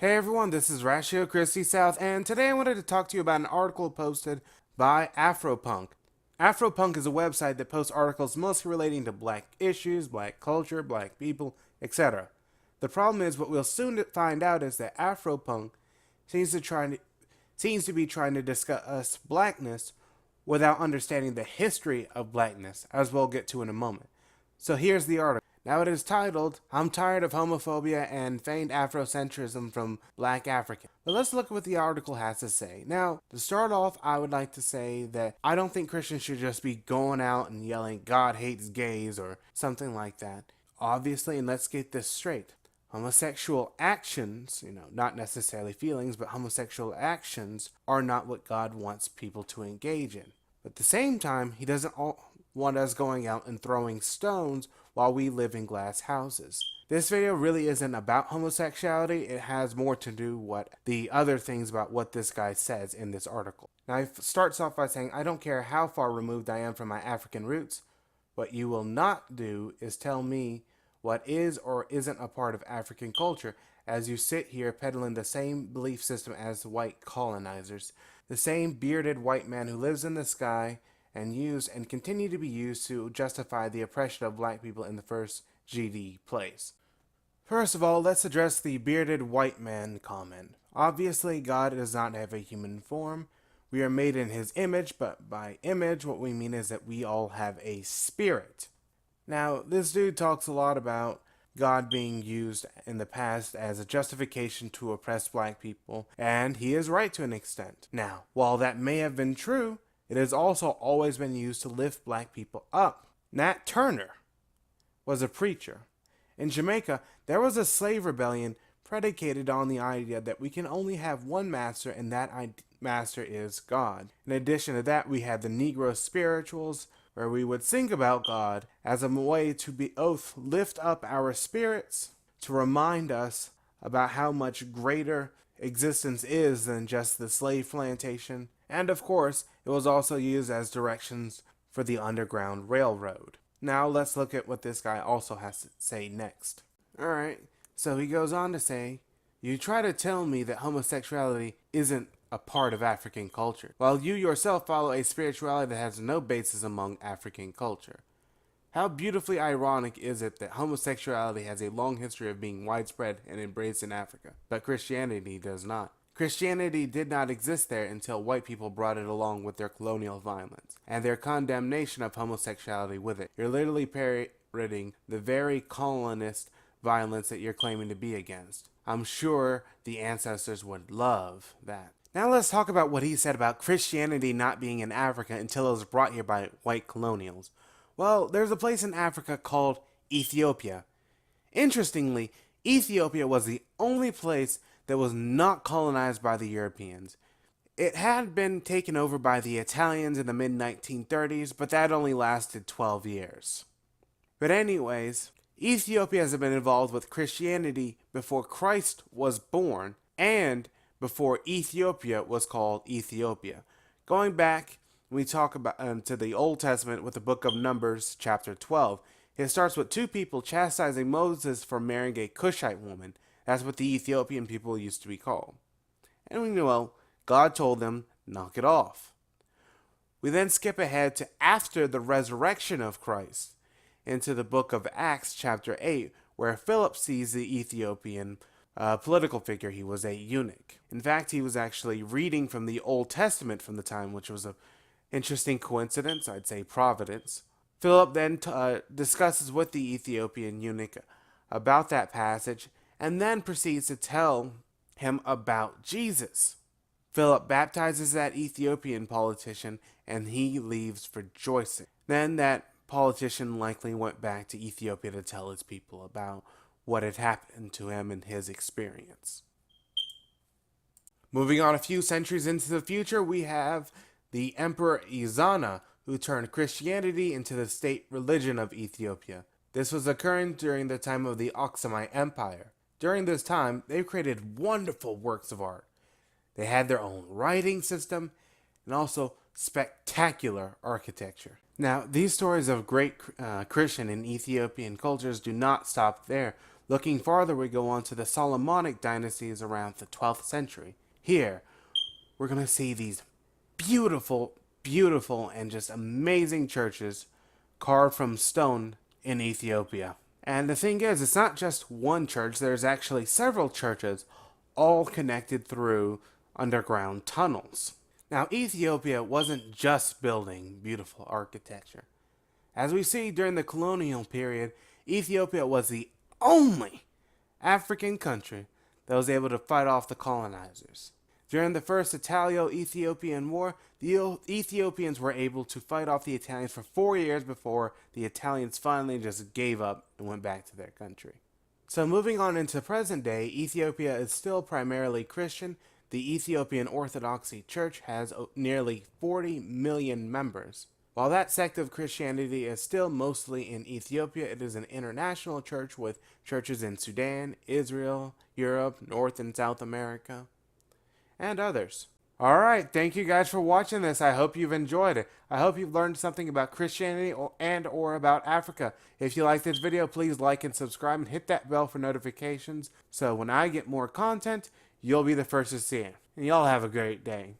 Hey everyone, this is Ratio Christie South, and today I wanted to talk to you about an article posted by Afropunk. Afropunk is a website that posts articles mostly relating to black issues, black culture, black people, etc. The problem is, what we'll soon find out is that Afropunk seems to be trying to discuss blackness without understanding the history of blackness, as we'll get to in a moment. So here's the article. Now it is titled, I'm tired of homophobia and feigned Afrocentrism from black Africans. But let's look at what the article has to say. Now, to start off, I would like to say that I don't think Christians should just be going out and yelling, God hates gays or something like that. Obviously, and let's get this straight. Homosexual actions, not necessarily feelings, but homosexual actions are not what God wants people to engage in. But at the same time, he doesn't want us going out and throwing stones while we live in glass houses. This video really isn't about homosexuality. It has more to do with the other things about what this guy says in this article. Now, he starts off by saying, I don't care how far removed I am from my African roots. What you will not do is tell me what is or isn't a part of African culture, as you sit here peddling the same belief system as white colonizers, the same bearded white man who lives in the sky and used and continue to be used to justify the oppression of black people in the first GD place. First of all, let's address the bearded white man comment. Obviously, God does not have a human form. We are made in his image, but by image, what we mean is that we all have a spirit. Now, this dude talks a lot about God being used in the past as a justification to oppress black people, and he is right to an extent. Now, while that may have been true, it has also always been used to lift black people up. Nat Turner was a preacher. In Jamaica, there was a slave rebellion predicated on the idea that we can only have one master, and that master is God. In addition to that, we had the Negro spirituals, where we would sing about God as a way to both lift up our spirits, to remind us about how much greater existence is than just the slave plantation, and of course, it was also used as directions for the Underground Railroad. Now let's look at what this guy also has to say next. Alright, so he goes on to say, you try to tell me that homosexuality isn't a part of African culture, while you yourself follow a spirituality that has no basis among African culture. How beautifully ironic is it that homosexuality has a long history of being widespread and embraced in Africa, but Christianity does not. Christianity did not exist there until white people brought it along with their colonial violence, and their condemnation of homosexuality with it. You're literally parroting the very colonist violence that you're claiming to be against. I'm sure the ancestors would love that. Now let's talk about what he said about Christianity not being in Africa until it was brought here by white colonials. Well, there's a place in Africa called Ethiopia. Interestingly, Ethiopia was the only place that was not colonized by the Europeans. It had been taken over by the Italians in the mid-1930s, but that only lasted 12 years. But anyways, Ethiopia has been involved with Christianity before Christ was born and before Ethiopia was called Ethiopia. Going back, we talk about to the Old Testament with the book of Numbers, chapter 12. It starts with two people chastising Moses for marrying a Cushite woman. That's what the Ethiopian people used to be called. And we know, God told them, knock it off. We then skip ahead to after the resurrection of Christ, into the book of Acts, chapter 8, where Philip sees the Ethiopian political figure. He was a eunuch. In fact, he was actually reading from the Old Testament from the time, which was an interesting coincidence, I'd say providence. Philip then discusses with the Ethiopian eunuch about that passage, and then proceeds to tell him about Jesus. Philip baptizes that Ethiopian politician, and he leaves rejoicing. Then that politician likely went back to Ethiopia to tell his people about what had happened to him and his experience. Moving on a few centuries into the future, we have the Emperor Ezana, who turned Christianity into the state religion of Ethiopia. This was occurring during the time of the Aksumite Empire. During this time, they created wonderful works of art. They had their own writing system and also spectacular architecture. Now, these stories of great Christian and Ethiopian cultures do not stop there. Looking farther, we go on to the Solomonic dynasties around the 12th century. Here, we're going to see these beautiful, beautiful, and just amazing churches carved from stone in Ethiopia. And the thing is, it's not just one church, there's actually several churches, all connected through underground tunnels. Now, Ethiopia wasn't just building beautiful architecture. As we see during the colonial period, Ethiopia was the only African country that was able to fight off the colonizers. During the First Italo-Ethiopian War, the Ethiopians were able to fight off the Italians for 4 years before the Italians finally just gave up and went back to their country. So moving on into present day, Ethiopia is still primarily Christian. The Ethiopian Orthodoxy Church has nearly 40 million members. While that sect of Christianity is still mostly in Ethiopia, it is an international church with churches in Sudan, Israel, Europe, North and South America, and others. Alright, thank you guys for watching this. I hope you've enjoyed it. I hope you've learned something about Christianity or about Africa. If you like this video, please like and subscribe and hit that bell for notifications so when I get more content, you'll be the first to see it. And y'all have a great day.